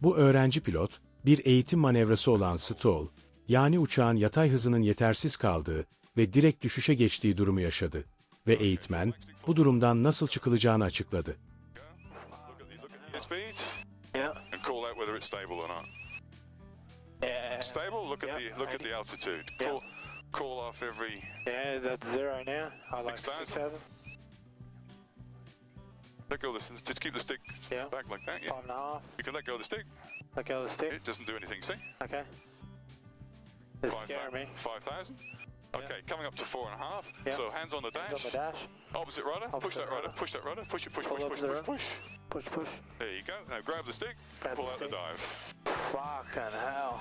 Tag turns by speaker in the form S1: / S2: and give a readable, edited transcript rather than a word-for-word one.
S1: Bu öğrenci pilot, bir eğitim manevrası olan stall, yani uçağın yatay hızının yetersiz kaldığı ve direkt düşüşe geçtiği durumu yaşadı ve eğitmen bu durumdan nasıl çıkılacağını açıkladı.
S2: Yeah.
S3: And call out whether it's stable or not.
S2: Yeah.
S3: Stable. Look at the altitude. Call off every.
S2: Yeah, that's 0 now. I like
S3: 6,000.
S2: 6,000.
S3: Let go of this. Just keep the stick back like that. Yeah.
S2: 5.5.
S3: You can let go of the stick.
S2: Let go of the stick.
S3: It doesn't do anything. See?
S2: Okay. It's scaring me.
S3: 5,000. Okay, coming up to 4.5.
S2: Yeah.
S3: So hands on the dash.
S2: Hands on the dash.
S3: Opposite rudder. Push
S2: Opposite
S3: that rudder.
S2: rudder.
S3: Push that rudder. Push it. Push.
S2: Pull
S3: Push.
S2: up
S3: Push.
S2: the
S3: Push.
S2: rudder.
S3: Push.
S2: Push, push.
S3: There you go. Now grab the stick.
S2: Grab
S3: Pull
S2: the
S3: out the
S2: stick.
S3: dive.
S2: Fucking hell.